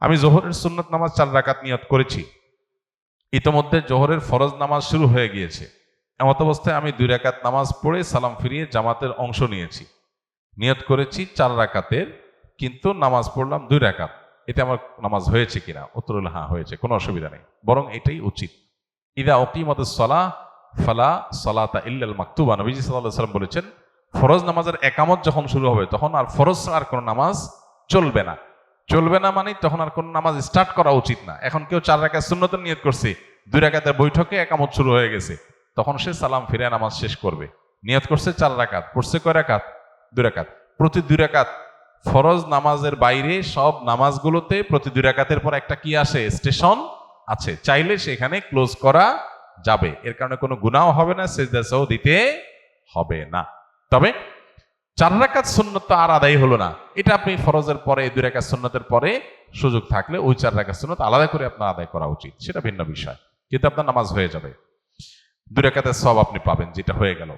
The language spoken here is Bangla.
আমি জোহরের সুন্নত নামাজ 4 রাকাত নিয়ত করেছি, ইতোমধ্যে জোহরের ফরজ নামাজ শুরু হয়ে গিয়েছে। এমত অবস্থায় আমি 2 রাকাত নামাজ পড়ে সালাম ফিরিয়ে জামাতের অংশ নিয়েছি, নিয়ত করেছি 4 রাকাতের, কিন্তু নামাজ পড়লাম 2 রাকাত। এতে আমার নামাজ হয়েছে কিনা? উত্তর হলো হ্যাঁ হয়েছে, কোনো অসুবিধা নেই, বরং এটাই উচিত। ইদা উকিমাতুস সালাহ ফালা সালাতা ইল্লাল মাকতুবা, নবীজি সাল্লাল্লাহু আলাইহি ওয়াসাল্লাম বলেছেন, ফরজ নামাজের একামত যখন শুরু হবে তখন আর ফরজ আর কোনো নামাজ চলবে না। চলবে না মানে তখন আর কোনো নামাজ স্টার্ট করা উচিত না। এখন কেউ 4 রাকাত সুন্নতের নিয়ত করছে, 2 রাকাতের বৈঠকে একামত শুরু হয়ে গেছে, তখন সে সালাম ফিরে নামাজ শেষ করবে। নিয়ত করছে 4 রাকাত, পড়ছে কয় রাকাত? 2 রাকাত। প্রতি 2 রাকাত ফরজ নামাজের বাইরে সব নামাজগুলোতে প্রতি 2 রাকাতের পর একটা কি আসে? স্টেশন আছে, চাইলে সেখানে ক্লোজ করা যাবে। এর কারণে কোনো গুনাহ হবে না, সিজদা সাহু দিতে হবে না। তবে 4 রাকাত সুন্নত আর আদায় হলো না, এটা আপনি ফরজের পরে 2 রাকাত সুন্নতের পরে সুযোগ থাকলে ওই 4 রাকাত সুন্নত আলাদা করে আপনার আদায় করা উচিত, সেটা ভিন্ন বিষয়, কিন্তু আপনার নামাজ হয়ে যাবে, 2 রাকাতের সওয়াব আপনি পাবেন, যেটা হয়ে গেল।